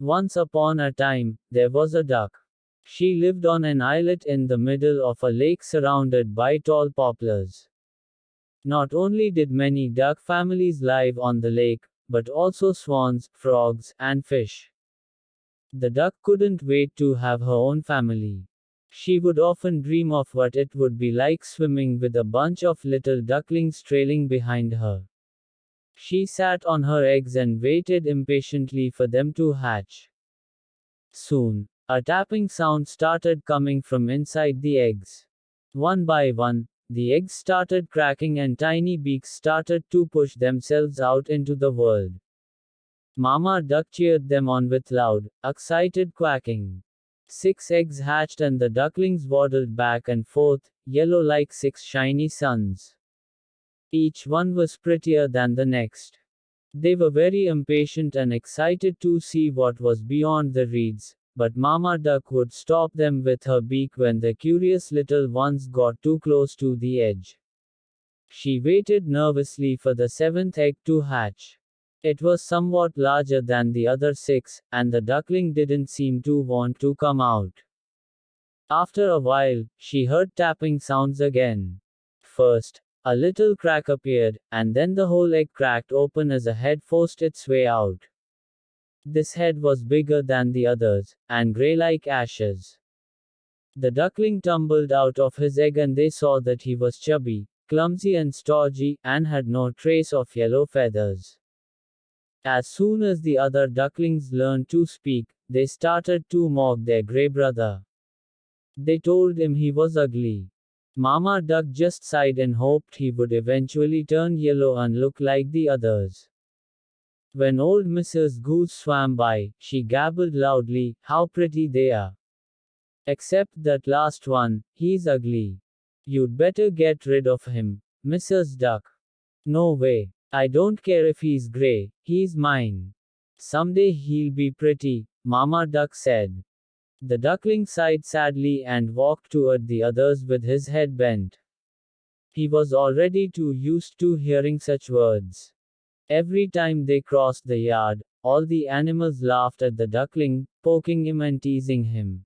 Once upon a time, there was a duck. She lived on an islet in the middle of a lake surrounded by tall poplars. Not only did many duck families live on the lake, but also swans, frogs, and fish. The duck couldn't wait to have her own family. She would often dream of what it would be like swimming with a bunch of little ducklings trailing behind her. She sat on her eggs and waited impatiently for them to hatch. Soon, a tapping sound started coming from inside the eggs. One by one, the eggs started cracking and tiny beaks started to push themselves out into the world. Mama Duck cheered them on with loud, excited quacking. 6 eggs hatched and the ducklings waddled back and forth, yellow like 6 shiny suns. Each one was prettier than the next. They were very impatient and excited to see what was beyond the reeds, but Mama Duck would stop them with her beak when the curious little ones got too close to the edge. She waited nervously for the 7th egg to hatch. It was somewhat larger than the other 6, and the duckling didn't seem to want to come out. After a while, she heard tapping sounds again. First, a little crack appeared, and then the whole egg cracked open as a head forced its way out. This head was bigger than the others, and grey like ashes. The duckling tumbled out of his egg and they saw that he was chubby, clumsy and stodgy, and had no trace of yellow feathers. As soon as the other ducklings learned to speak, they started to mock their grey brother. They told him he was ugly. Mama Duck just sighed and hoped he would eventually turn yellow and look like the others. When old Mrs. Goose swam by, she gabbled loudly, "How pretty they are! Except that last one, he's ugly. You'd better get rid of him, Mrs. Duck." "No way. I don't care if he's grey, he's mine. Someday he'll be pretty," Mama Duck said. The duckling sighed sadly and walked toward the others with his head bent. He was already too used to hearing such words. Every time they crossed the yard, all the animals laughed at the duckling, poking him and teasing him.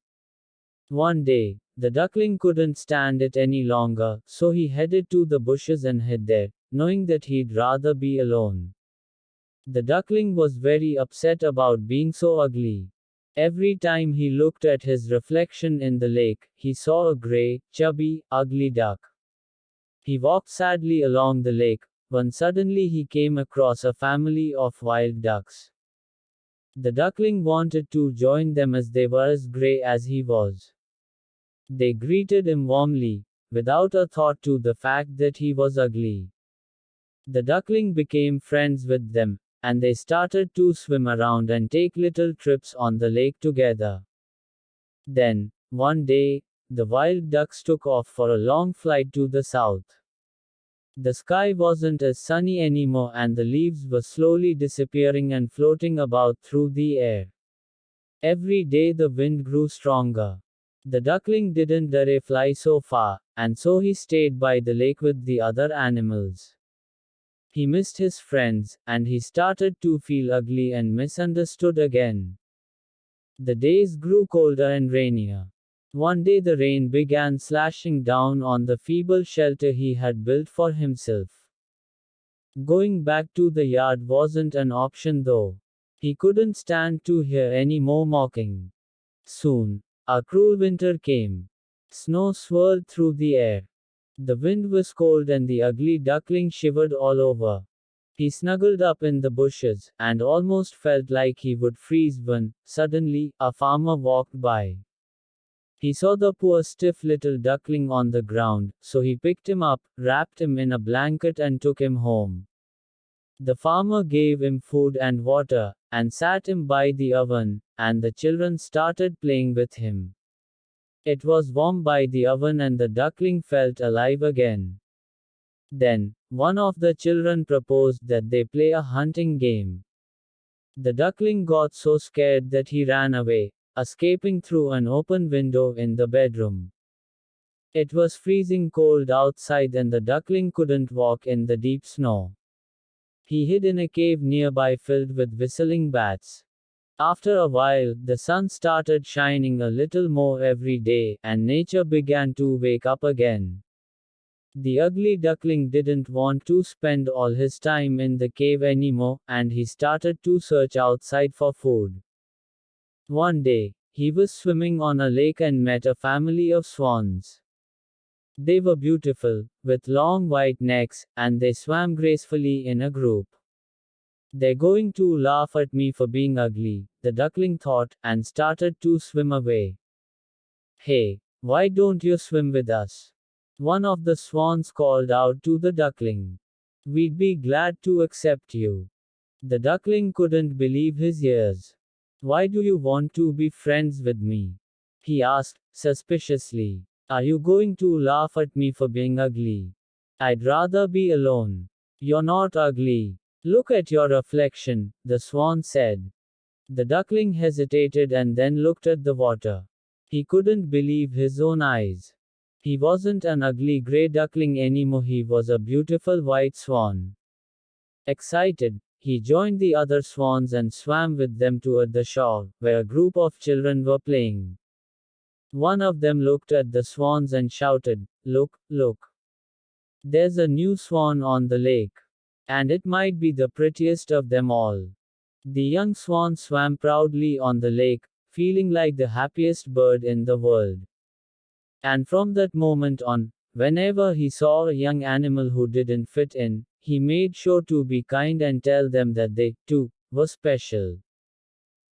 One day, the duckling couldn't stand it any longer, so he headed to the bushes and hid there, knowing that he'd rather be alone. The duckling was very upset about being so ugly. Every time he looked at his reflection in the lake, he saw a grey, chubby, ugly duck. He walked sadly along the lake, when suddenly he came across a family of wild ducks. The duckling wanted to join them as they were as grey as he was. They greeted him warmly, without a thought to the fact that he was ugly. The duckling became friends with them, and they started to swim around and take little trips on the lake together. Then, one day, the wild ducks took off for a long flight to the south. The sky wasn't as sunny anymore and the leaves were slowly disappearing and floating about through the air. Every day the wind grew stronger. The duckling didn't dare fly so far, and so he stayed by the lake with the other animals. He missed his friends, and he started to feel ugly and misunderstood again. The days grew colder and rainier. One day the rain began slashing down on the feeble shelter he had built for himself. Going back to the yard wasn't an option though. He couldn't stand to hear any more mocking. Soon, a cruel winter came. Snow swirled through the air. The wind was cold and the ugly duckling shivered all over. He snuggled up in the bushes, and almost felt like he would freeze when, suddenly, a farmer walked by. He saw the poor stiff little duckling on the ground, so he picked him up, wrapped him in a blanket and took him home. The farmer gave him food and water, and sat him by the oven, and the children started playing with him. It was warm by the oven and the duckling felt alive again. Then, one of the children proposed that they play a hunting game. The duckling got so scared that he ran away, escaping through an open window in the bedroom. It was freezing cold outside and the duckling couldn't walk in the deep snow. He hid in a cave nearby filled with whistling bats. After a while, the sun started shining a little more every day, and nature began to wake up again. The ugly duckling didn't want to spend all his time in the cave anymore, and he started to search outside for food. One day, he was swimming on a lake and met a family of swans. They were beautiful, with long white necks, and they swam gracefully in a group. They're going to laugh at me for being ugly, the duckling thought, and started to swim away. Hey, why don't you swim with us? One of the swans called out to the duckling. We'd be glad to accept you. The duckling couldn't believe his ears. Why do you want to be friends with me? He asked, suspiciously. Are you going to laugh at me for being ugly? I'd rather be alone. You're not ugly. Look at your reflection, the swan said. The duckling hesitated and then looked at the water. He couldn't believe his own eyes. He wasn't an ugly gray duckling anymore, he was a beautiful white swan. Excited, he joined the other swans and swam with them toward the shore, where a group of children were playing. One of them looked at the swans and shouted, Look, look! There's a new swan on the lake. And it might be the prettiest of them all. The young swan swam proudly on the lake, feeling like the happiest bird in the world. And from that moment on, whenever he saw a young animal who didn't fit in, he made sure to be kind and tell them that they, too, were special.